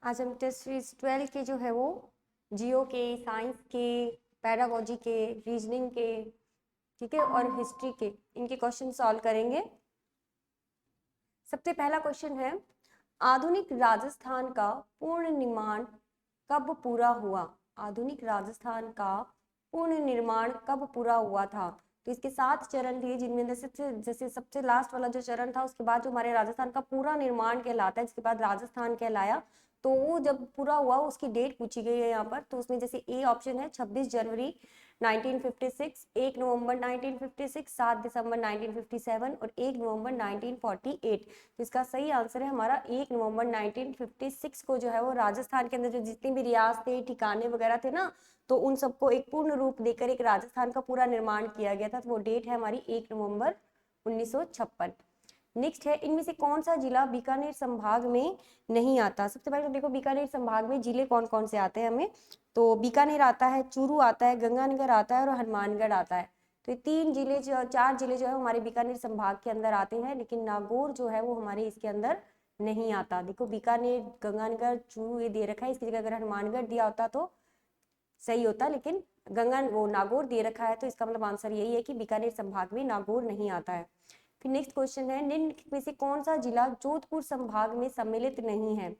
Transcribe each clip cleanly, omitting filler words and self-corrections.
आज हम test series 12 के जो है वो जियो के, साइंस के, पैडागोजी के, रीजनिंग के, ठीक है, और हिस्ट्री के इनके क्वेश्चन सॉल्व करेंगे। सबसे पहला क्वेश्चन है, आधुनिक राजस्थान का पूर्ण निर्माण कब पूरा हुआ? आधुनिक राजस्थान का पूर्ण निर्माण कब पूरा हुआ था? तो इसके 7 चरण थे, जिनमें जैसे सबसे लास्ट वाला जो चरण था उसके बाद जो हमारे राजस्थान का पूरा निर्माण कहलाता है, जिसके बाद राजस्थान कहलाया, तो वो जब पूरा हुआ उसकी डेट पूछी गई है यहाँ पर। तो उसमें जैसे ए ऑप्शन है 26 जनवरी 1956, 1 नवंबर 1956, 7 दिसंबर 1957 और 1 नवंबर 1948। तो इसका सही आंसर है हमारा 1 नवंबर 1956 को जो है वो राजस्थान के अंदर जो जितनी भी रियासत थे, ठिकाने वगैरह थे ना, तो उन सबको एक पूर्ण रूप देकर एक राजस्थान का पूरा निर्माण किया गया था। तो वो डेट है हमारी 1 नवंबर 1956। नेक्स्ट है, इनमें से कौन सा जिला बीकानेर संभाग में नहीं आता? सबसे पहले तो देखो बीकानेर संभाग में जिले कौन कौन से आते हैं हमें, तो बीकानेर आता है, चूरू आता है, गंगानगर आता है और हनुमानगढ़ आता है। तो ये 4 जिले जो है हमारे बीकानेर संभाग के अंदर आते हैं, लेकिन नागौर जो है वो हमारे इसके अंदर नहीं आता। देखो बीकानेर, गंगानगर, चूरू ये दे रखा है, इसकी जगह अगर हनुमानगढ़ दिया होता तो सही होता, लेकिन नागौर दे रखा है, तो इसका मतलब आंसर यही है कि बीकानेर संभाग में नागौर नहीं आता है। फिर नेक्स्ट क्वेश्चन है, निम्न में से कौन सा जिला जोधपुर संभाग में सम्मिलित नहीं है?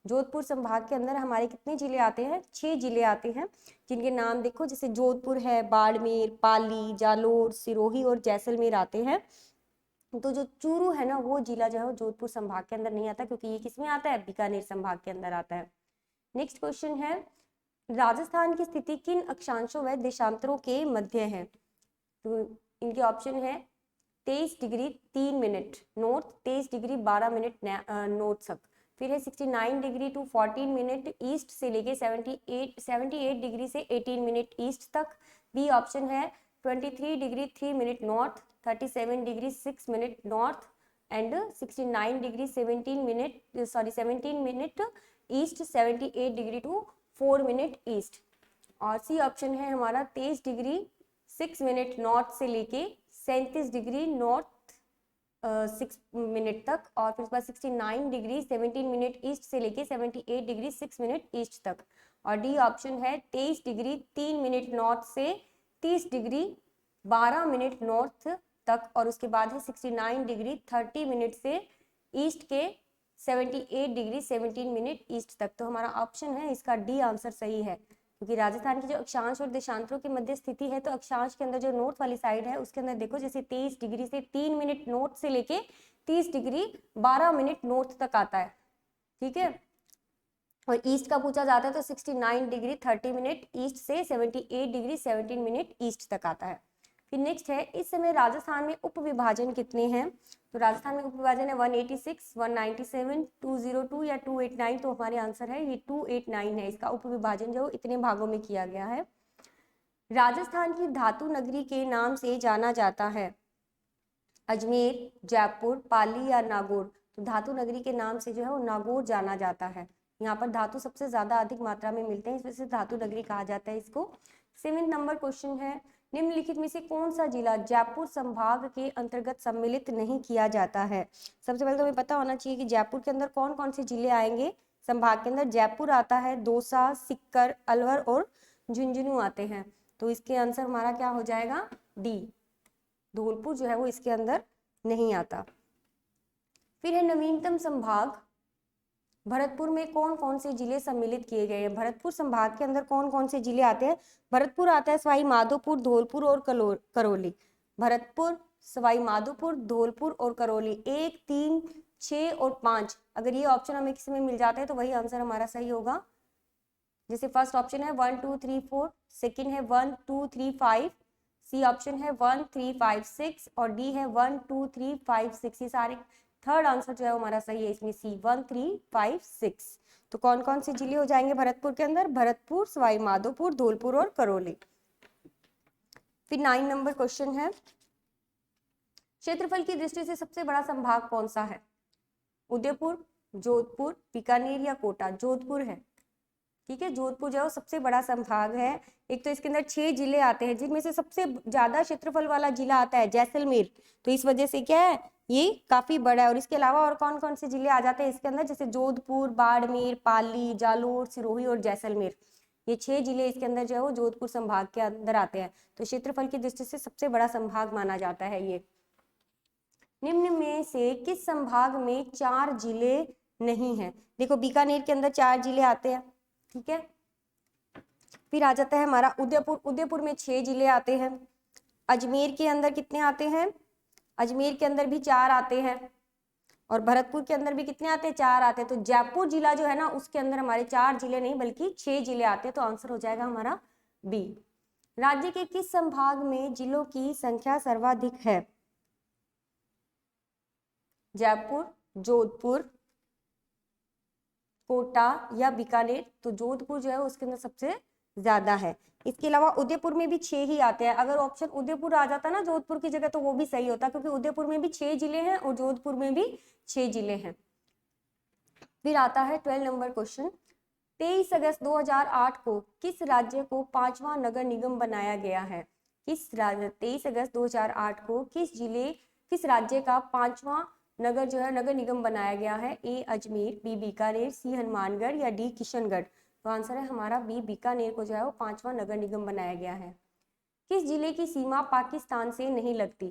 जोधपुर संभाग के अंदर हमारे कितने जिले आते हैं? 6 जिले आते हैं, जिनके नाम देखो, जैसे जोधपुर है, बाड़मेर, पाली, जालोर, सिरोही और जैसलमेर आते हैं। तो जो चूरू है ना, वो जिला जो है वो जोधपुर संभाग के अंदर नहीं आता, क्योंकि ये किसमें आता है? बीकानेर संभाग के अंदर आता है। नेक्स्ट क्वेश्चन है, राजस्थान की स्थिति किन अक्षांशों व देशांतरों के मध्य है? तो इनके ऑप्शन है 23 degree 3 minute north, 23 degree 12 minute north तक। फिर है 69 डिग्री टू 14 मिनट ईस्ट से लेके 78 डिग्री से 18 मिनट ईस्ट तक। बी ऑप्शन है 23 degree 3 minute north, 37 degree 6 minute north and 69 degree 17 minute east, 78 degree two 4 minute east. और सी ऑप्शन है हमारा 23 डिग्री 6 मिनट नॉर्थ से लेके 37 डिग्री नॉर्थ 6 मिनट तक, और फिर उसके बाद 69 डिग्री 17 मिनट ईस्ट से लेके 78 डिग्री 6 मिनट ईस्ट तक। और डी ऑप्शन है 23 डिग्री 3 मिनट नॉर्थ से 30 डिग्री 12 मिनट नॉर्थ तक, और उसके बाद है 69 डिग्री 30 मिनट से ईस्ट के 78 डिग्री 17 मिनट ईस्ट तक। तो हमारा ऑप्शन है इसका डी आंसर सही है, क्योंकि राजस्थान की जो अक्षांश और देशांतरों के मध्य स्थिति है, तो अक्षांश के अंदर जो नॉर्थ वाली साइड है उसके अंदर देखो, जैसे 23 डिग्री से 3 मिनट नॉर्थ से लेके 30 डिग्री 12 मिनट नॉर्थ तक आता है, ठीक है। और ईस्ट का पूछा जाता है तो 69 डिग्री 30 मिनट ईस्ट से 78 डिग्री 17 मिनट ईस्ट तक आता है। फिर नेक्स्ट है, इस समय राजस्थान में उप विभाजन कितने हैं? तो राजस्थान में उप विभाजन है 186, 197, 202 या 289। तो हमारे आंसर है ये 289 है, इसका उप विभाजन जो इतने भागों में किया गया है। राजस्थान की धातु नगरी के नाम से जाना जाता है? अजमेर, जयपुर, पाली या नागौर? तो धातु नगरी के नाम से जो है वो नागौर जाना जाता है। यहाँ पर धातु सबसे ज्यादा अधिक मात्रा में मिलते हैं, इस वजह से धातु नगरी कहा जाता है इसको। 7 नंबर क्वेश्चन है, निम्नलिखित में से कौन सा जिला जयपुर संभाग के अंतर्गत सम्मिलित नहीं किया जाता है? सबसे पहले तो हमें पता होना चाहिए कि जयपुर के अंदर कौन कौन से जिले आएंगे। संभाग के अंदर जयपुर आता है, दौसा, सीकर, अलवर और झुंझुनू आते हैं। तो इसके आंसर हमारा क्या हो जाएगा? डी, धौलपुर जो है वो इसके अंदर नहीं आता। फिर है नवीनतम संभाग, भरतपुर में कौन कौन से जिले सम्मिलित किए गए हैं? भरतपुर संभाग के अंदर कौन कौन से जिले आते हैं? भरतपुर आता है, सवाई माधोपुर, धौलपुर और करौली। भरतपुर, सवाई माधोपुर, धौलपुर और करौली, 1, 3, 6 और 5। अगर ये ऑप्शन हमें किसी में मिल जाता है तो वही आंसर हमारा सही होगा। जैसे फर्स्ट ऑप्शन है 1, 2, 3, 4, सेकेंड है 1, 2, 3, 5, सी ऑप्शन है 1, 3, 5, 6 और डी है 1, 2, 3, 5, 6। ये सारे थर्ड आंसर जो है हमारा सही है इसमें, सी 1, 3, 5, 6। तो कौन कौन से जिले हो जाएंगे भरतपुर के अंदर? भरतपुर, सवाई माधोपुर, धौलपुर और करौली। फिर 9 नंबर क्वेश्चन है, क्षेत्रफल की दृष्टि से सबसे बड़ा संभाग कौन सा है? उदयपुर, जोधपुर, बीकानेर या कोटा? जोधपुर है, ठीक है। जोधपुर जो है सबसे बड़ा संभाग है। एक तो इसके अंदर 6 जिले आते हैं, जिनमें से सबसे ज्यादा क्षेत्रफल वाला जिला आता है जैसलमेर। तो इस वजह से क्या है, ये काफी बड़ा है। और इसके अलावा और कौन कौन से जिले आ जाते हैं इसके अंदर, जैसे जोधपुर, बाड़मेर, पाली, जालोर, सिरोही और जैसलमेर। ये 6 जिले इसके अंदर जो है वो जोधपुर संभाग के अंदर आते हैं। तो क्षेत्रफल की दृष्टि से सबसे बड़ा संभाग माना जाता है ये। निम्न में से किस संभाग में 4 जिले नहीं है? देखो बीकानेर के अंदर 4 जिले आते हैं, ठीक है। फिर आ जाता है हमारा उदयपुर, उदयपुर में 6 जिले आते हैं। अजमेर के अंदर कितने आते हैं? अजमेर के अंदर भी 4 आते हैं। और भरतपुर के अंदर भी कितने आते हैं? 4 आते हैं। तो जयपुर जिला जो है ना, उसके अंदर हमारे 4 जिले नहीं बल्कि 6 जिले आते हैं। तो आंसर हो जाएगा हमारा बी। राज्य के किस संभाग में जिलों की संख्या सर्वाधिक है? जयपुर, जोधपुर, कोटा या बीकानेर? तो जोधपुर जो है उसके अंदर सबसे ज्यादा है। इसके अलावा उदयपुर में भी 6 ही आते हैं। अगर ऑप्शन उदयपुर आ जाता ना जोधपुर की जगह तो वो भी सही होता, क्योंकि उदयपुर में भी 6 जिले हैं और जोधपुर में भी 6 जिले हैं। फिर आता है 12 नंबर क्वेश्चन। 23 अगस्त 2008 को किस राज्य को 5वां नगर निगम बनाया गया है? किस राज्य 23 अगस्त 2008 को किस राज्य का 5वां नगर जो है नगर निगम बनाया गया है? ए अजमेर, बी बीकानेर, सी हनुमानगढ़ या डी किशनगढ़? तो आंसर है हमारा बी, बीकानेर को जो है वो 5वां नगर निगम बनाया गया है। किस जिले की सीमा पाकिस्तान से नहीं लगती?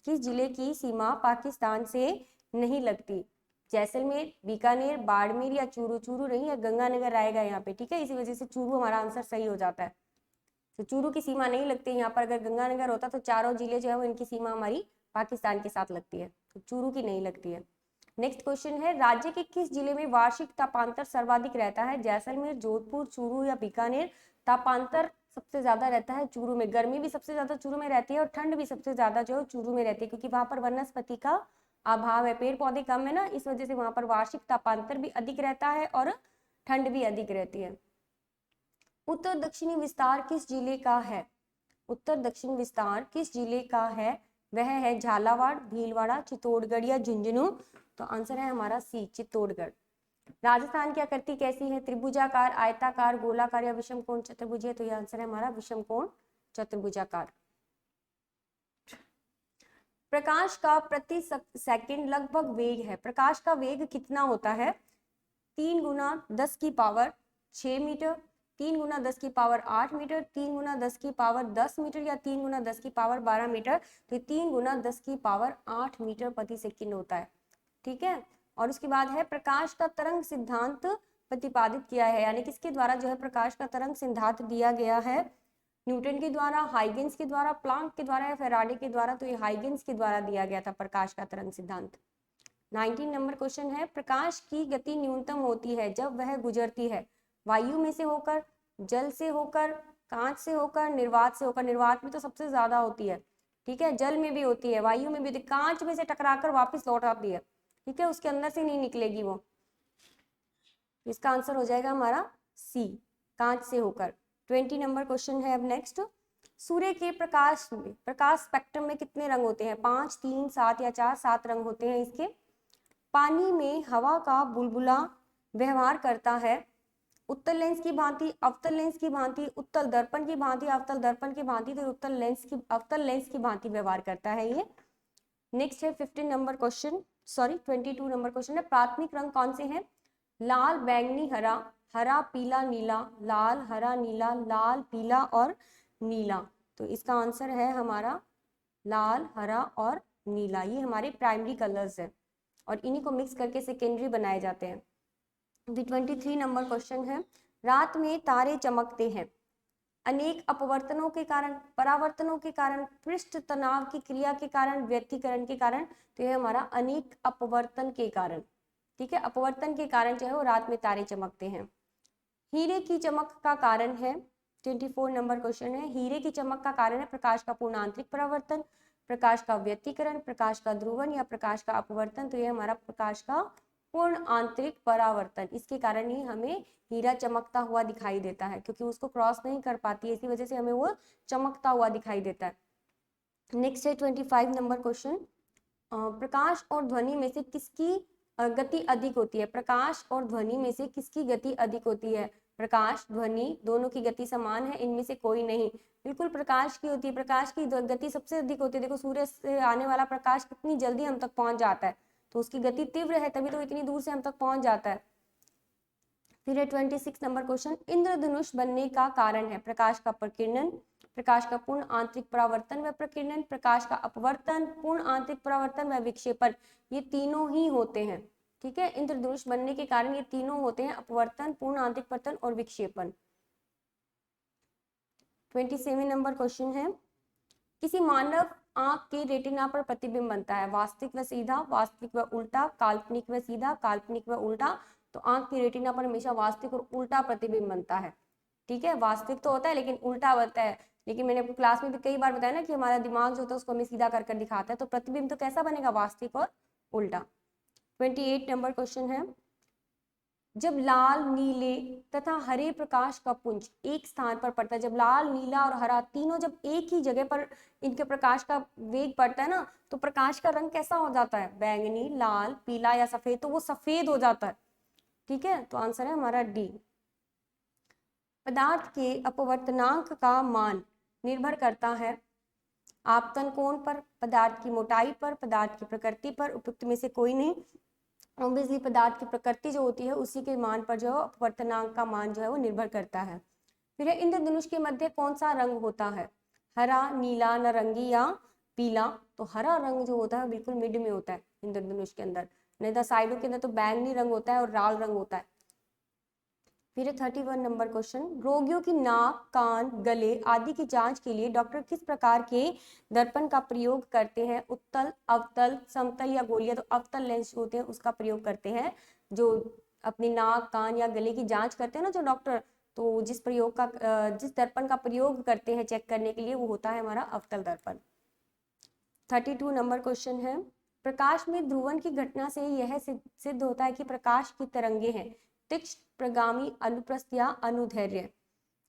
किस जिले की सीमा पाकिस्तान से नहीं लगती? जैसलमेर, बीकानेर, बाड़मेर या चूरू? चूरू नहीं है, गंगानगर आएगा यहाँ पे, ठीक है। इसी वजह से चूरू हमारा आंसर सही हो जाता है। तो चूरू की सीमा नहीं लगती यहाँ पर। अगर गंगानगर होता तो चारों जिले जो है वो इनकी सीमा हमारी पाकिस्तान के साथ लगती है, तो चूरू की नहीं लगती है। नेक्स्ट क्वेश्चन है, राज्य के किस जिले में वार्षिक तापांतर सर्वाधिक रहता है? जैसलमेर, जोधपुर, चूरू या बीकानेर? तापांतर सबसे ज्यादा रहता है चूरू में। गर्मी भी सबसे ज्यादा चूरू में रहती है और ठंड भी सबसे ज्यादा जो है चूरू में रहती है, क्योंकि वहां पर वनस्पति का अभाव है, पेड़ पौधे कम है ना, इस वजह से वहां पर वार्षिक तापांतर भी अधिक रहता है और ठंड भी अधिक रहती है। उत्तर दक्षिणी विस्तार किस जिले का है? उत्तर दक्षिण विस्तार किस जिले का है? वह है झालावाड़, भीलवाड़ा, चित्तौड़गढ़ या झुंझुनू? तो आंसर है हमारा सी, चित्तौड़गढ़। राजस्थान की आकृति कैसी है? त्रिभुजाकार, आयताकार, गोलाकार या विषमकोण चतुर्भुज? तो यह आंसर है हमारा विषमकोण चतुर्भुजाकार। प्रकाश का प्रति सेकंड लगभग वेग है। प्रकाश का वेग कितना होता है? 3 गुना 10 की पावर 6 मीटर, 3 गुना 10 की पावर 8 मीटर, 3 गुना 10 की पावर 10 मीटर या 3 गुना 10 की पावर 12 मीटर? तो 3 गुना 10 की पावर 8 मीटर प्रति सेकंड होता है, ठीक है। और उसके बाद है प्रकाश का तरंग सिद्धांत प्रतिपादित किया है, यानी किसके द्वारा जो है प्रकाश का तरंग सिद्धांत दिया गया है? न्यूटन के द्वारा, हाइगेंस के द्वारा, प्लांक के द्वारा या फेराडे के द्वारा? तो ये हाइगेंस के द्वारा दिया गया था प्रकाश का तरंग सिद्धांत। 19 नंबर क्वेश्चन है, प्रकाश की गति न्यूनतम होती है जब वह गुजरती है वायु में से होकर, जल से होकर, कांच से होकर, निर्वात से होकर? निर्वात में तो सबसे ज्यादा होती है, ठीक है, जल में भी होती है, वायु में भी होती है, कांच में से टकराकर वापस लौट आती है, ठीक है, उसके अंदर से नहीं निकलेगी वो। इसका आंसर हो जाएगा हमारा सी, कांच से होकर। 20 नंबर क्वेश्चन है अब नेक्स्ट। सूर्य के प्रकाश में, प्रकाश स्पेक्ट्रम में कितने रंग होते हैं? 5, 3, 7 या 4? 7 रंग होते हैं इसके। पानी में हवा का बुलबुला व्यवहार करता है उत्तल लेंस की भांति, अवतल लेंस की भांति, उत्तल दर्पण की भांति, अवतल दर्पण की भांति? तो अवतल लेंस की भांति व्यवहार करता है ये। नेक्स्ट है 15 number question, sorry 22 number question है, प्राथमिक रंग कौन से हैं? लाल, बैंगनी, हरा, हरा, पीला, नीला, लाल, हरा, नीला, लाल, पीला और नीला? तो इसका आंसर है हमारा लाल, हरा और नीला। ये हमारे प्राइमरी कलर्स है और इन्हीं को मिक्स करके सेकेंडरी बनाए जाते हैं। 23 नंबर क्वेश्चन है, रात में तारे चमकते हैं अनेक अपवर्तनों के कारण, परावर्तनों के कारण, पृष्ठ तनाव की क्रिया के कारण, व्यतिकरण के कारण? तो यह हमारा अनेक अपवर्तन के कारण, ठीक है, अपवर्तन के कारण जो है वो रात में तारे चमकते हैं। हीरे की चमक का कारण है, 24 नंबर क्वेश्चन है, हीरे की चमक का कारण है प्रकाश का पूर्ण आंतरिक परावर्तन, प्रकाश का व्यतिकरण, प्रकाश का ध्रुवन या प्रकाश का अपवर्तन? तो यह हमारा प्रकाश का पूर्ण आंतरिक परावर्तन, इसके कारण ही हमें हीरा चमकता हुआ दिखाई देता है, क्योंकि उसको क्रॉस नहीं कर पाती है, इसी वजह से हमें वो चमकता हुआ दिखाई देता है। नेक्स्ट है 25 नंबर क्वेश्चन, प्रकाश और ध्वनि में से किसकी गति अधिक होती है? प्रकाश और ध्वनि में से किसकी गति अधिक होती है? प्रकाश, ध्वनि, दोनों की गति समान है? इनमें से कोई नहीं। बिल्कुल प्रकाश की होती है, प्रकाश की गति सबसे अधिक होती है। देखो सूर्य से आने वाला प्रकाश कितनी जल्दी हम तक पहुंच जाता है, तो उसकी गति तीव्र है, तभी तो इतनी दूर से हम तक पहुंच जाता है। फिर है 26 नंबर क्वेश्चन, इंद्रधनुष बनने का कारण है? प्रकाश का प्रकीर्णन, प्रकाश का पूर्ण आंतरिक परावर्तन व प्रकीर्णन, प्रकाश का अपवर्तन, पूर्ण आंतरिक परावर्तन व विक्षेपण, ये तीनों ही होते हैं। ठीक है, इंद्रधनुष बनने के कारण ये तीनों होते हैं, अपवर्तन, पूर्ण आंतरिक पतन और विक्षेपण। 27 नंबर क्वेश्चन है, किसी मानव आंख के रेटिना पर प्रतिबिंब बनता है? वास्तविक व सीधा, वास्तविक व उल्टा, काल्पनिक व सीधा, काल्पनिक व उल्टा। तो आंख की रेटिना पर हमेशा वास्तविक और उल्टा प्रतिबिंब बनता है। ठीक है, वास्तविक तो होता है लेकिन उल्टा बनता है। लेकिन मैंने आपको क्लास में भी कई बार बताया ना कि हमारा दिमाग जो होता है उसको हमें सीधा कर कर दिखाता है, तो प्रतिबिंब तो कैसा बनेगा? वास्तविक और उल्टा। 28 नंबर क्वेश्चन है, जब लाल, नीले तथा हरे प्रकाश का पुंज एक स्थान पर पड़ता है, जब लाल, नीला और हरा तीनों जब एक ही जगह पर इनके प्रकाश का वेग पड़ता है ना, तो प्रकाश का रंग कैसा हो जाता है? बैंगनी, लाल, पीला या सफेद, तो वो सफेद हो जाता है। ठीक है, तो आंसर है हमारा डी। पदार्थ के अपवर्तनांक का मान निर्भर करता है आपतन कोण पर, पदार्थ की मोटाई पर, पदार्थ की प्रकृति पर, उपयुक्त में से कोई नहीं। ऑब्वियसली पदार्थ की प्रकृति जो होती है उसी के मान पर जो है अपवर्तनांक का मान जो है वो निर्भर करता है। फिर है, इंद्रधनुष के मध्य कौन सा रंग होता है? हरा, नीला, नारंगी या पीला? तो हरा रंग जो होता है बिल्कुल मिड में होता है इंद्रधनुष के अंदर, नहीं तो साइडों के अंदर तो बैंगनी रंग होता है और लाल रंग होता है। फिर 31 नंबर क्वेश्चन, रोगियों की नाक, कान, गले आदि की जांच के लिए डॉक्टर किस प्रकार के दर्पण का प्रयोग करते हैं? उत्तल, अवतल, समतल या गोलीय? तो अवतल लेंस होते हैं उसका प्रयोग करते हैं। जो अपनी नाक, कान या गले की जांच करते हैं ना जो डॉक्टर, तो जिस दर्पण का प्रयोग करते हैं चेक करने के लिए वो होता है हमारा अवतल दर्पण। 32 नंबर क्वेश्चन है, प्रकाश में ध्रुवण की घटना से यह सिद्ध होता है कि प्रकाश की तरंगे हैं तीक्ष्ण, प्रगामी, अनुप्रस्थ या अनुदैर्ध्य?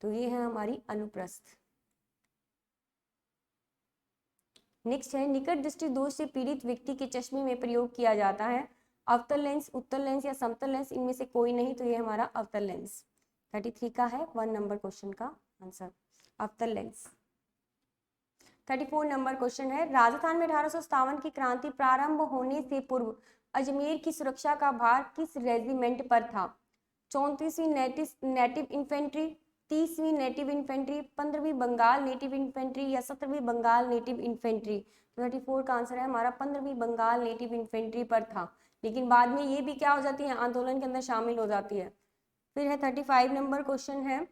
तो ये है हमारी अनुप्रस्थ। नेक्स्ट है, निकट दृष्टि दोष से पीड़ित व्यक्ति के चश्मे में प्रयोग किया जाता है? अवतल लेंस, उत्तल लेंस या समतल लेंस? इनमें से कोई नहीं, तो ये हमारा अवतल लेंस। 33 का है 1 नंबर क्वेश्चन का आंसर अवतल लेंस। 34 नंबर क्वेश्चन है, राजस्थान में 1857 की क्रांति प्रारंभ होने से पूर्व अजमेर की सुरक्षा का भार किस रेजिमेंट पर था? 34वीं नेटिव इन्फेंट्री, 30वीं नेटिव इन्फेंट्री, 15वीं बंगाल नेटिव इन्फेंट्री या 17वीं बंगाल नेटिव इन्फेंट्री? 34 का आंसर है हमारा 15वीं बंगाल नेटिव इन्फेंट्री पर था, लेकिन बाद में ये भी क्या हो जाती है? आंदोलन के अंदर शामिल हो जाती है। फिर है 35 नंबर क्वेश्चन है,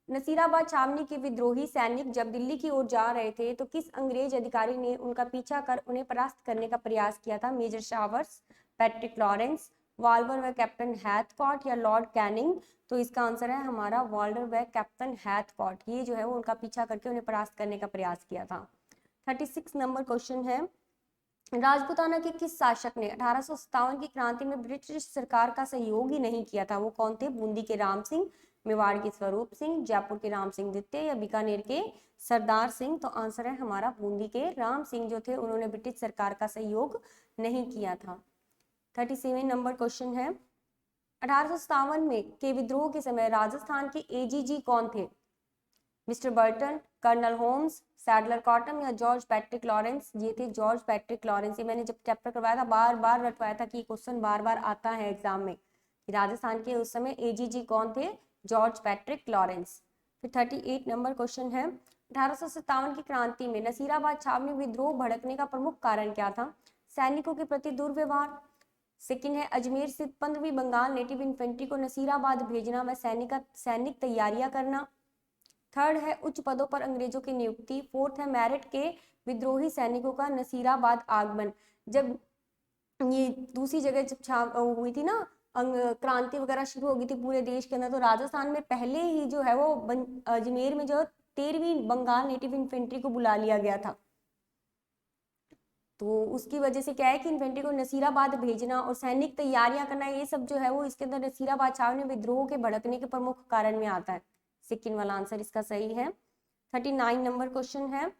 नसीराबाद छावनी के विद्रोही सैनिक जब दिल्ली की ओर जा रहे थे तो किस अंग्रेज अधिकारी ने उनका पीछा कर उन्हें परास्त करने का प्रयास किया था? मेजर शावर्स, पैट्रिक लॉरेंस, वाल्वर व कैप्टन हैथकॉट या लॉर्ड कैनिंग? तो इसका आंसर है हमारा वाल्वर व कैप्टन हैथकॉट, ये जो है वो उनका पीछा करके उन्हें परास्त करने का प्रयास किया था। 36 नंबर क्वेश्चन है, राजपूताना के किस शासक ने 1857 की क्रांति में ब्रिटिश सरकार का सहयोग ही नहीं किया था? वो कौन थे? बूंदी के राम सिंह, मेवाड़ के स्वरूप सिंह, जयपुर के राम सिंह द्वितीय या बीकानेर के सरदार सिंह? तो आंसर है हमारा बूंदी के राम सिंह जो थे उन्होंने ब्रिटिश सरकार का सहयोग नहीं किया था। 37 नंबर क्वेश्चन है, 1857 में के विद्रोह के समय राजस्थान के एजीजी कौन थे? Mister Burton, colonel Holmes, Sadler Cotton या जॉर्ज पैट्रिक लॉरेंस? ये थे जॉर्ज पैट्रिक लॉरेंस। ये मैंने जब चैप्टर करवाया था बार बार रटवाया था कि क्वेश्चन बार बार आता है एग्जाम में। राजस्थान के उस समय एजीजी कौन थे? George Patrick Lawrence. फिर 38 नंबर क्वेश्चन है, 1857 की क्रांति में नसीराबाद छावनी विद्रोह भड़कने का प्रमुख कारण क्या था? सैनिकों के प्रति दुर्व्यवहार। सेकंड है, अजमेर स्थित 15वीं बंगाल नेटिव इन्फेंट्री को नसीराबाद भेजना व सैनिक तैयारियां करना। थर्ड है, उच्च पदों पर अंग्रेजों की नियुक्ति। फोर्थ है, मेरठ के विद्रोही सैनिकों का नसीराबाद आगमन। जब ये दूसरी जगह जब हुई थी ना क्रांति वगैरह शुरू हो गई थी पूरे देश के अंदर, तो राजस्थान में पहले ही जो है वो अजमेर में जो 13वीं बंगाल नेटिव इन्फेंट्री को बुला लिया गया था। तो उसकी वजह से क्या है कि इन्फेंट्री को नसीराबाद भेजना और सैनिक तैयारियां करना, ये सब जो है वो इसके अंदर नसीराबाद छावनी विद्रोह के भड़कने के प्रमुख कारण में आता है। सेकंड वाला आंसर इसका सही है। 39 नंबर क्वेश्चन है,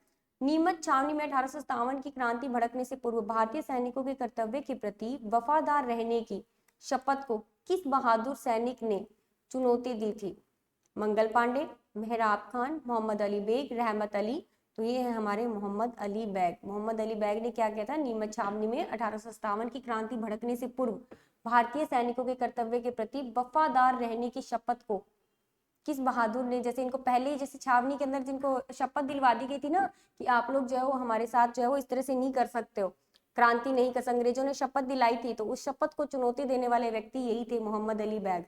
नीमच छावनी में 1857 की क्रांति भड़कने से पूर्व भारतीय सैनिकों के कर्तव्य के प्रति वफादार रहने की शपथ को किस बहादुर सैनिक ने चुनौती दी थी? मंगल पांडे, मेहराब खान, मोहम्मद अली बेग, रहमत अली। तो ये है हमारे मोहम्मद अली बैग। मोहम्मद अली बैग ने क्या किया था? नीमच छावनी में 1857 की क्रांति भड़कने से पूर्व भारतीय सैनिकों के कर्तव्य के प्रति वफादार रहने की शपथ को किस बहादुर ने, जैसे इनको पहले ही जैसे छावनी के अंदर जिनको शपथ दिलवा दी गई थी ना कि आप लोग जो है वो हमारे साथ जो है वो इस तरह से नहीं कर सकते हो, क्रांति नहीं कर, अंग्रेजों ने शपथ दिलाई थी, तो उस शपथ को चुनौती देने वाले व्यक्ति यही थे, मोहम्मद अली बैग।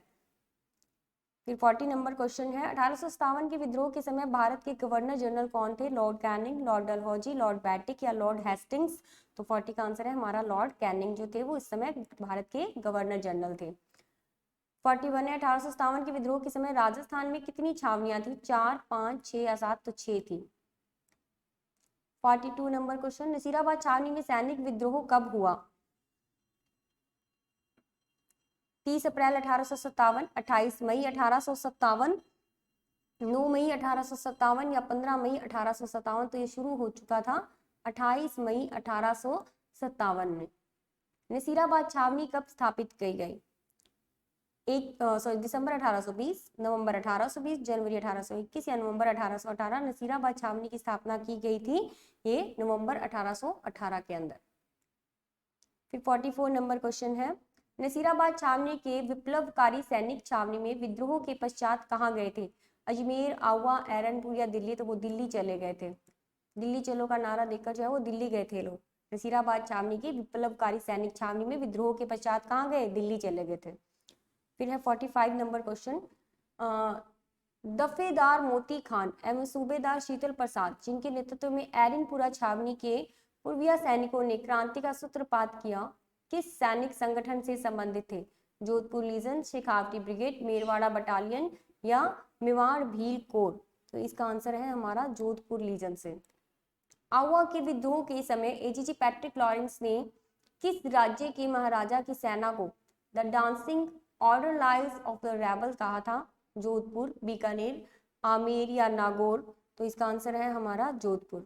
फिर 40 नंबर क्वेश्चन है, 1857 के विद्रोह के समय भारत के गवर्नर जनरल कौन थे? Lord Canning, Lord Dalhousie, Lord Bentinck या लॉर्ड हेस्टिंग्स? तो 40 का आंसर है हमारा लॉर्ड कैनिंग जो थे वो इस समय भारत के गवर्नर जनरल थे। 41 है, 1857 के विद्रोह के समय राजस्थान में कितनी छावनियां थी? 4, 5, 6 या 7? तो 6 थी। 42 नंबर क्वेश्चन, नसीराबाद छावनी में सैनिक विद्रोह कब हुआ? 30 अप्रैल 1857, 28 मई 1857, 9 मई 1857 या 15 मई 1857? तो ये शुरू हो चुका था 28 मई 1857 में। नसीराबाद छावनी कब स्थापित की गई? दिसंबर 1820, नवंबर 1820, जनवरी 1821 या नवंबर 1818? नसीराबाद छावनी की स्थापना की गई थी ये नवंबर 1818 के अंदर। फिर 44 नंबर क्वेश्चन है, नसीराबाद छावनी के विप्लवकारी सैनिक छावनी में विद्रोह के पश्चात कहाँ गए थे? अजमेर, आवा, एरनपुर या दिल्ली? तो वो दिल्ली चले गए थे। दिल्ली चलो का नारा देकर जो है वो दिल्ली गए थे लोग। नसीराबाद छावनी की विप्लवकारी सैनिक छावनी में विद्रोह के पश्चात कहाँ गए? दिल्ली चले गए थे। फिर है 45 नंबर क्वेश्चन, दफेदार मोती खान एवं सूबेदार शीतल प्रसाद जिनके नेतृत्व में एरनपुरा छावनी के पूर्विया सैनिकों ने क्रांति का सूत्रपात किया, किस सैनिक संगठन से संबंधित थे? Jodhpur legion, Shekhawati brigade, Merwara battalion या मेवाड़ भील कोर? तो इसका आंसर है हमारा जोधपुर लीजन से। आवा के विद्रोह के समय एजीजी पैट्रिक लॉरेंस ने किस राज्य के महाराजा की सेना को the dancing order lies of the rebel कहा था? जोधपुर, बीकानेर, आमेर या नागौर? तो इसका आंसर है हमारा जोधपुर।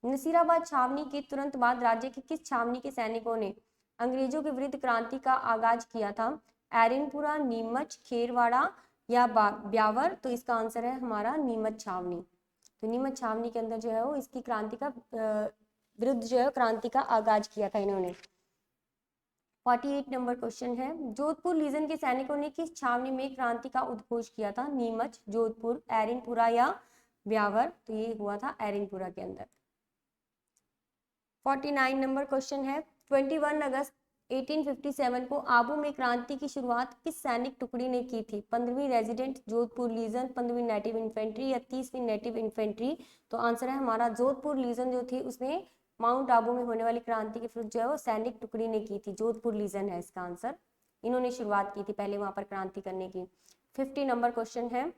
नसीराबाद छावनी के तुरंत बाद राज्य के किस छावनी के सैनिकों ने अंग्रेजों के विरुद्ध क्रांति का आगाज किया था? एरनपुरा, नीमच, खेरवाड़ा या ब्यावर? तो इसका आंसर है हमारा नीमच छावनी। तो नीमच छावनी के अंदर जो है वो इसकी क्रांति का विरुद्ध जो है क्रांति का आगाज किया था इन्होंने। 48 नंबर क्वेश्चन है, जोधपुर लीजन के सैनिकों ने किस छावनी में क्रांति का उद्घोष किया था? नीमच, जोधपुर, एरनपुरा या ब्यावर? तो ये हुआ था एरनपुरा के अंदर। 49 नंबर क्वेश्चन है, 21 अगस्त 1857 को आबू में क्रांति की शुरुआत किस सैनिक टुकड़ी ने की थी? 15वीं रेजिडेंट, जोधपुर लीजन, 15वीं नेटिव इन्फेंट्री या 30वीं नेटिव इन्फेंट्री? तो आंसर है हमारा जोधपुर लीजन जो थी उसने माउंट आबू में होने वाली क्रांति के विरुद्ध जो है वो सैनिक टुकड़ी ने की थी। जोधपुर लीजन है इसका आंसर, इन्होंने शुरुआत की थी पहले वहां पर क्रांति करने की। 50 नंबर क्वेश्चन है,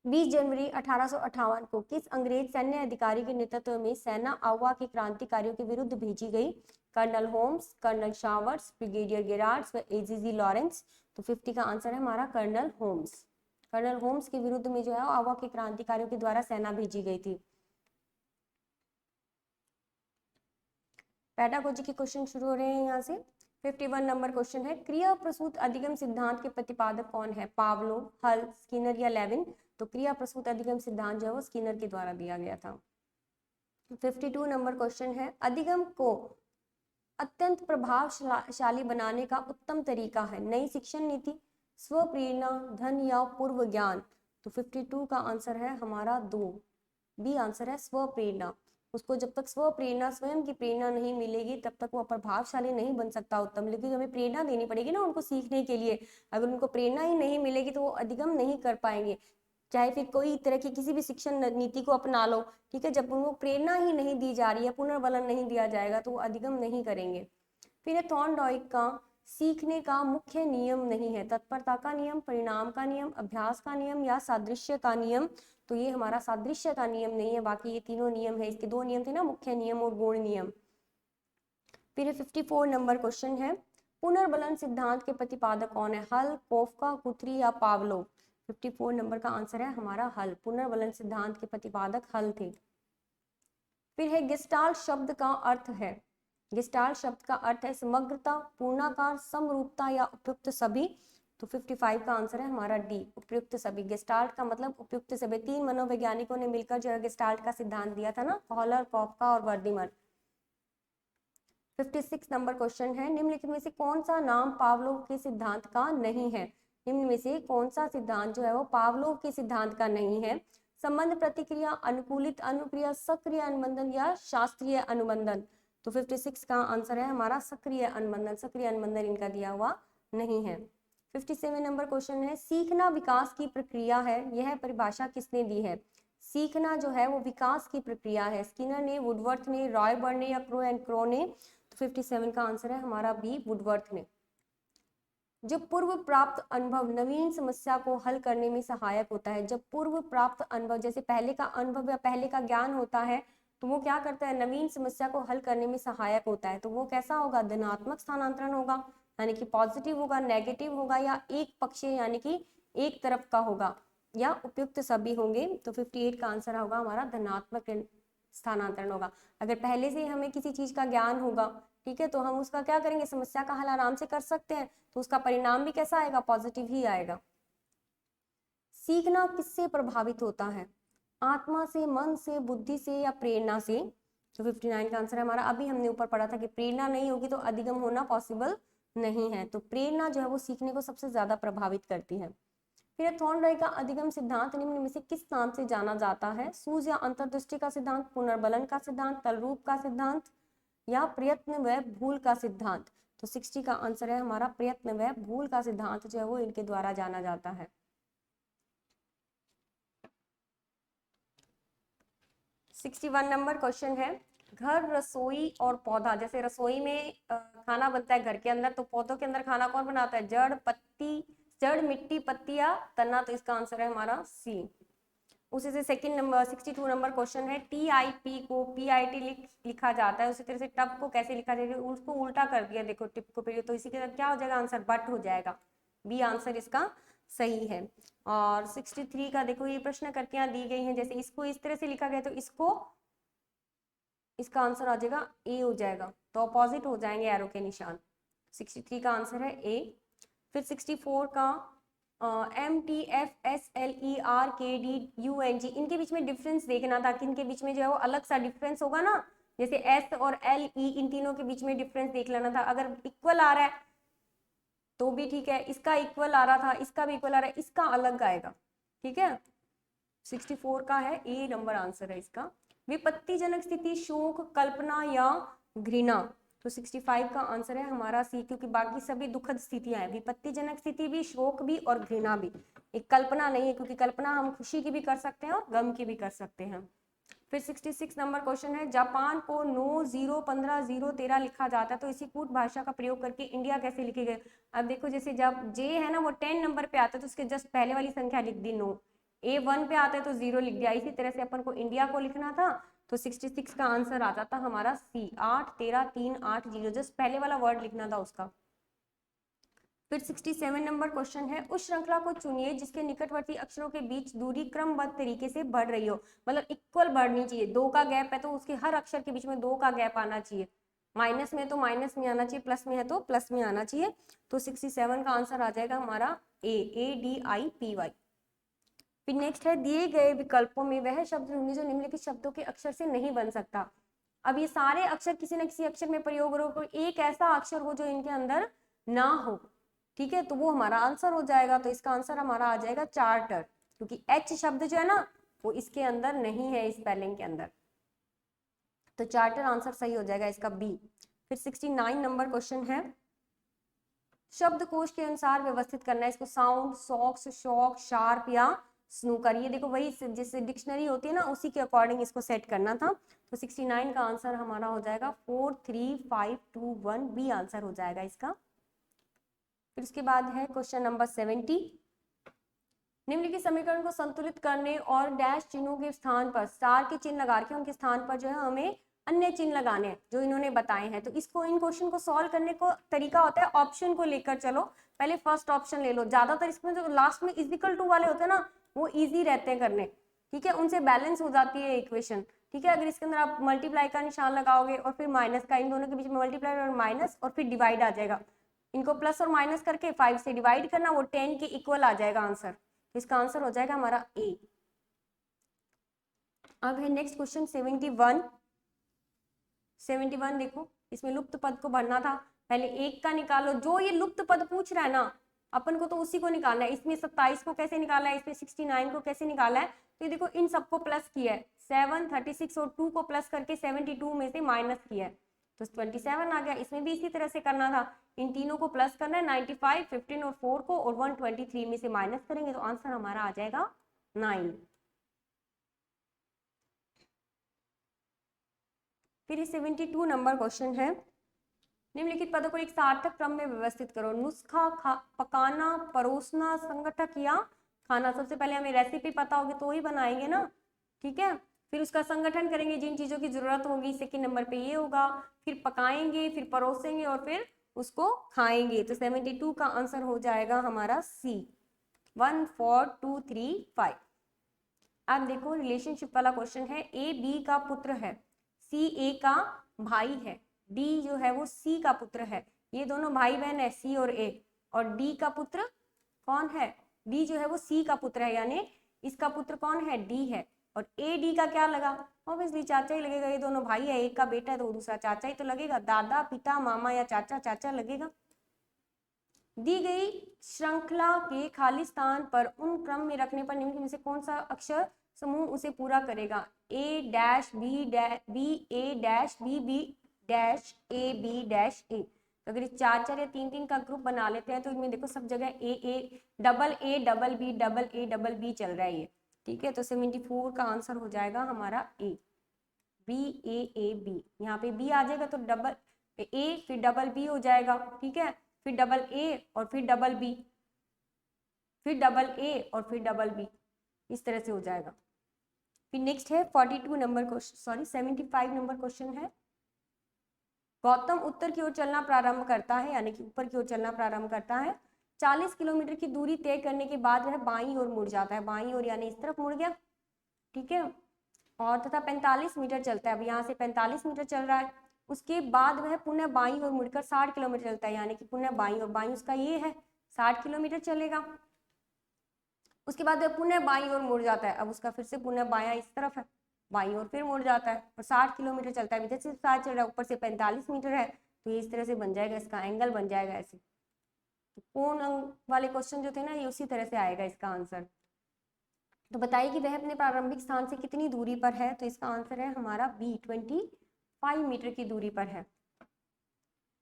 20 जनवरी 1858 को किस अंग्रेज सैन्य अधिकारी के नेतृत्व में सेना आवा के क्रांतिकारियों के विरुद्ध भेजी गई? Colonel Holmes, colonel Showers, brigadier Gerards व एजीजी लॉरेंस? तो 50 का आंसर है हमारा कर्नल होम्स। कर्नल होम्स के विरुद्ध में जो है आवा के क्रांतिकारियों के द्वारा सेना भेजी गई थी। पेडागोजी के क्वेश्चन शुरू हो रहे हैं यहाँ से। 51 नंबर क्वेश्चन है, क्रिया प्रसूत अधिगम सिद्धांत के प्रतिपादक कौन है? पावलो, हल, स्किनर या लेविन? तो क्रिया प्रसूत अधिगम सिद्धांत जो है वो स्किनर के द्वारा दिया गया था। 52 नंबर क्वेश्चन है, अधिगम को अत्यंत प्रभावशाली बनाने का उत्तम तरीका है? नई शिक्षण नीति, स्वप्रेरणा, धन या पूर्व ज्ञान? तो 52 का आंसर है हमारा 2, बी आंसर है स्वप्रेरणा। उसको जब तक स्वप्रेरणा, स्वयं की प्रेरणा नहीं मिलेगी तब तक वो प्रभावशाली नहीं बन सकता उत्तम, लेकिन हमें प्रेरणा देनी पड़ेगी ना उनको सीखने के लिए। अगर उनको प्रेरणा ही नहीं मिलेगी तो वो अधिगम नहीं कर पाएंगे, चाहे फिर कोई तरह की किसी भी शिक्षण नीति को अपना लो, ठीक है, जब उनको प्रेरणा ही नहीं दी जा रही है, पुनर्बलन नहीं दिया जाएगा तो वो अधिगम नहीं करेंगे। फिर थॉर्नडाइक का सीखने का मुख्य नियम नहीं है? तत्परता का नियम, परिणाम का नियम, अभ्यास का नियम या सादृश्य का नियम? तो ये हमारा सादृश्य का नियम नहीं है, बाकी ये तीनों नियम है, इसके 2 नियम थे ना, मुख्य नियम और गौण नियम। फिर 54 नंबर क्वेश्चन है, पुनर्बलन सिद्धांत के प्रतिपादक कौन है? हल, कोफका, गुथरी या पावलोव? 54 नंबर का आंसर है हमारा हल। पुनर्वलन सिद्धांत के प्रतिपादक हल थे। फिर है गेस्टाल्ट शब्द का अर्थ है। गेस्टाल्ट शब्द का अर्थ है समग्रता, पूर्णाकार, समरूपता या उपयुक्त सभी। तो 55 का आंसर है हमारा डी, उपयुक्त सभी। गेस्टाल्ट का मतलब उपयुक्त सभी। 3 मनोवैज्ञानिकों ने मिलकर जो है गेस्टाल्ट का सिद्धांत दिया था ना, फॉलर, कॉफका और वर्दीमर। 56 नंबर क्वेश्चन है, निम्नलिखित में से कौन सा नाम पावलोव के सिद्धांत का नहीं है। निम्न में से कौन सा सिद्धांत जो है वो पावलोव के सिद्धांत का नहीं है। संबंध प्रतिक्रिया, अनुकूलित अनुक्रिया, सक्रिय अनुबंधन या शास्त्रीय अनुबंधन। तो 56 का आंसर है हमारा सक्रिय अनुबंधन। सक्रिय अनुबंधन इनका दिया हुआ नहीं है। 57 नंबर क्वेश्चन है, सीखना विकास की प्रक्रिया है, यह परिभाषा किसने दी है। सीखना जो है वो विकास की प्रक्रिया है। स्किनर ने, वुडवर्थ ने, रॉयबर्न ने या क्रो एंड क्रो ने। तो 57 का आंसर है हमारा बी, वुडवर्थ ने। जब पूर्व प्राप्त अनुभव नवीन समस्या को हल करने में सहायक होता है। जब पूर्व प्राप्त अनुभव, जैसे पहले का अनुभव या पहले का ज्ञान होता है, तो वो क्या करता है, नवीन समस्या को हल करने में सहायक होता है। तो वो कैसा होगा, धनात्मक स्थानांतरण होगा, यानी कि पॉजिटिव होगा, नेगेटिव होगा, या एक पक्षीय यानी कि एक तरफ का होगा, या उपयुक्त सभी होंगे। तो 58 का आंसर होगा हमारा धनात्मक स्थानांतरण होगा। अगर पहले से हमें किसी चीज का ज्ञान होगा, ठीक है, तो हम उसका क्या करेंगे, समस्या का हल आराम से कर सकते हैं, तो उसका परिणाम भी कैसा आएगा, पॉजिटिव ही आएगा। सीखना किससे प्रभावित होता है, आत्मा से, मन से, बुद्धि से या प्रेरणा से। तो 59 का आंसर है हमारा, अभी हमने ऊपर पढ़ा था कि प्रेरणा नहीं होगी तो अधिगम होना पॉसिबल नहीं है। तो प्रेरणा जो है वो सीखने को सबसे ज्यादा प्रभावित करती है। फिर थॉर्नडाई का अधिगम सिद्धांत निम्न में से किस नाम से जाना जाता है। सूझ या अंतर्दृष्टि का सिद्धांत, पुनर्बलन का सिद्धांत, तलरूप का सिद्धांत या प्रयत्न व भूल का सिद्धांत। तो 60 का आंसर है हमारा प्रयत्न व भूल का सिद्धांत जो है वो इनके द्वारा जाना जाता है। 61 नंबर क्वेश्चन है, घर, रसोई और पौधा। जैसे रसोई में खाना बनता है घर के अंदर, तो पौधों के अंदर खाना कौन बनाता है, जड़, पत्ती, जड़, मिट्टी, पत्ती या तना। तो इसका आंसर है हमारा सी। उसी से सेकंड नंबर 62 नंबर क्वेश्चन है, TIP को PIT लिखा जाता है, उसी तरह से टब को कैसे लिखा जाएगा, उसको उल्टा कर दिया देखो, टिप को पे, तो इसी के साथ क्या हो जाएगा आंसर, बट हो जाएगा। बी आंसर इसका सही है। और 63 का देखो, ये प्रश्न करके दी गई हैं, जैसे इसको इस तरह से लिखा गया तो इसको, इसका आंसर आ जाएगा ए हो जाएगा, तो अपोजिट हो जाएंगे एरो के निशान। 63 का आंसर है ए। फिर 64 का MTFSLERKDUNG, इनके बीच में डिफरेंस देखना था कि इनके बीच में जो है वो अलग सा डिफरेंस होगा ना, जैसे एस और LE, इन तीनों के बीच में डिफरेंस देख लेना था। अगर इक्वल आ रहा है तो भी ठीक है, इसका इक्वल आ रहा था, इसका भी इक्वल आ रहा है, इसका अलग आएगा, ठीक है। 64 का है ए नंबर आंसर है इसका। विपत्तिजनक स्थिति, शोक, कल्पना या घृणा। तो 65 का आंसर है हमारा सी, क्योंकि बाकी सभी दुखद स्थितियां हैं, विपत्तिजनक स्थिति भी, शोक भी और घृणा भी। एक कल्पना नहीं है, क्योंकि कल्पना हम खुशी की भी कर सकते हैं और गम की भी कर सकते हैं। फिर 66 नंबर क्वेश्चन है, जापान को 9-0-15-0-13 लिखा जाता है, तो इसी कूट भाषा का प्रयोग करके इंडिया कैसे लिखे गए। अब देखो, जैसे जब जे है ना वो 10 नंबर पे आता है, तो उसके जस्ट पहले वाली संख्या लिख दी 9, A1 पे आता है तो 0 लिख दिया। इसी तरह से अपन को इंडिया को लिखना था, तो 66 का आंसर आ जाता हमारा सी, 8-13-3-8-0, जस्ट पहले वाला वर्ड लिखना था उसका। फिर 67 नंबर क्वेश्चन है, उस श्रृंखला को चुनिए जिसके निकटवर्ती अक्षरों के बीच दूरी क्रमबद्ध तरीके से बढ़ रही हो, मतलब इक्वल बढ़नी चाहिए। 2 का गैप है तो उसके हर अक्षर के बीच में 2 का गैप आना चाहिए, माइनस में तो माइनस में आना चाहिए, प्लस में है तो प्लस में आना चाहिए। तो 67 का आंसर आ जाएगा हमारा ए, ADIPY। फिर नेक्स्ट है, दिए गए विकल्पों में वह शब्द ढूंढिए जो निम्नलिखित शब्दों के अक्षर से नहीं बन सकता। अब ये सारे अक्षर किसी न किसी अक्षर में प्रयोग हो, कोई एक ऐसा अक्षर हो जो इनके अंदर ना हो, ठीक है, तो वो हमारा आंसर हो जाएगा। तो इसका आंसर हमारा आ जाएगा चार्टर, क्योंकि H शब्द जो है ना वो इसके अंदर नहीं है, इस स्पेलिंग के अंदर, तो चार्टर आंसर सही हो जाएगा इसका बी। फिर 69 नंबर क्वेश्चन है, शब्दकोश के अनुसार व्यवस्थित करना है इसको, साउंड, सॉक्स, शॉक, शार्प या स्नूकर। ये देखो वही जैसे डिक्शनरी होती है ना, उसी के अकॉर्डिंग इसको सेट करना था। तो 69 का आंसर हमारा हो जाएगा 4-3-5-2-1, बी आंसर हो जाएगा इसका। फिर उसके बाद है क्वेश्चन नंबर 70, निम्नलिखित समीकरण को संतुलित करने और डैश चिन्हों के स्थान पर स्टार के चिन्ह लगा के उनके स्थान पर जो है हमें अन्य चिन्ह लगाने हैं जो इन्होंने बताए हैं। तो इसको, इन क्वेश्चन को सॉल्व करने को तरीका होता है ऑप्शन को लेकर चलो, पहले फर्स्ट ऑप्शन ले लो। ज्यादातर इसमें जो लास्ट में इजिकल टू वाले होते हैं ना, वो इजी रहते हैं करने, ठीक है, उनसे बैलेंस हो जाती है इक्वेशन, ठीक है। अगर इसके अंदर आप मल्टीप्लाई का निशान लगाओगे और फिर माइनस का, इन दोनों के बीच में मल्टीप्लाई और माइनस और फिर डिवाइड आ जाएगा, इनको प्लस और माइनस करके 5 से डिवाइड करना, वो 10 के इक्वल आ जाएगा आंसर। तो इसका आंसर हो जाएगा हमारा ए। अब है नेक्स्ट क्वेश्चन 71 देखो, इसमें लुप्त पद को भरना था। पहले एक का निकालो, जो ये लुप्त पद पूछ रहा है ना अपन को, तो उसी को निकालना है। इसमें 27 को कैसे निकाला है, इसमें 69 को कैसे निकाला है, तो ये देखो इन सबको प्लस किया है, 7, 36 और 2 को प्लस करके 72 में से माइनस किया है, तो 27 आ गया। इसमें भी इसी तरह से करना था, इन तीनों को प्लस करना है, 95, 15 और 4 को, और 123 में से माइनस करेंगे तो आंसर हमारा आ जाएगा 9। फिर 72 नंबर क्वेश्चन है, निम्नलिखित पदों को एक सार्थक क्रम में व्यवस्थित करो। नुस्खा, पकाना, परोसना, संगठक या खाना। सबसे पहले हमें रेसिपी पता होगी तो ही बनाएंगे ना, ठीक है। फिर उसका संगठन करेंगे, जिन चीजों की जरूरत होगी, सेकंड नंबर पे ये होगा। फिर पकाएंगे, फिर परोसेंगे और फिर उसको खाएंगे। तो 72 का आंसर हो जाएगा हमारा सी, 1, 4, 2, 3, 5। अब देखो रिलेशनशिप वाला क्वेश्चन है, ए बी का पुत्र है, सी ए का भाई है, डी जो है वो सी का पुत्र है। ये दोनों भाई बहन है, सी और ए, और डी का पुत्र कौन है, डी जो है वो सी का पुत्र है, यानी इसका पुत्र कौन है, डी है। और ए डी का क्या लगा, ऑब्वियसली चाचा ही लगेगा, ये दोनों भाई है, एक का बेटा है तो दूसरा चाचा ही तो लगेगा, दादा, पिता, मामा या चाचा, चाचा लगेगा। दी गई श्रृंखला के खाली स्थान पर उन क्रम में रखने पर निम्न में से कौन सा अक्षर समूह उसे पूरा करेगा, ए डैश बी डैश बी, ए डैश बी, बी डैश ए, बी डैश ए। तो अगर 4 या 3 का ग्रुप बना लेते हैं तो इनमें देखो सब जगह A double B double A double B चल रहा है ये, ठीक है। तो 74 का आंसर हो जाएगा हमारा ए, बी ए बी। यहाँ पे बी आ जाएगा तो डबल ए फिर डबल बी हो जाएगा, ठीक है, फिर डबल ए और फिर डबल बी, फिर डबल ए और फिर डबल बी, इस तरह से हो जाएगा। फिर नेक्स्ट है 42 number question, sorry 75 number question है। गौतम उत्तर की ओर चलना प्रारंभ करता है, यानी कि ऊपर की ओर चलना प्रारंभ करता है। 40 किलोमीटर की दूरी तय करने के बाद वह बाईं ओर मुड़ जाता है, बाईं ओर यानी इस तरफ मुड़ गया, ठीक है। और तथा 45 मीटर चलता है, अब यहाँ से 45 मीटर चल रहा है, उसके बाद वह पुनः बाईं ओर मुड़कर 60 किलोमीटर चलता है, यानी कि पुनः बाईं ओर, बाईं उसका ये है 60 किलोमीटर चलेगा। उसके बाद वह पुनः बाईं ओर मुड़ जाता है, अब उसका फिर से पुनः बायां इस तरफ है, बाईं ओर फिर मुड़ जाता है और 60 किलोमीटर चलता है, इधर से 60 चल रहा है, ऊपर से 45 मीटर है, तो ये इस तरह से बन जाएगा, इसका एंगल बन जाएगा ऐसे। तो कोण अंक वाले क्वेश्चन जो थे ना, ये उसी तरह से आएगा इसका आंसर। तो बताइए कि वह अपने प्रारंभिक स्थान से कितनी दूरी पर है, तो इसका आंसर है हमारा बी, 25 मीटर की दूरी पर है।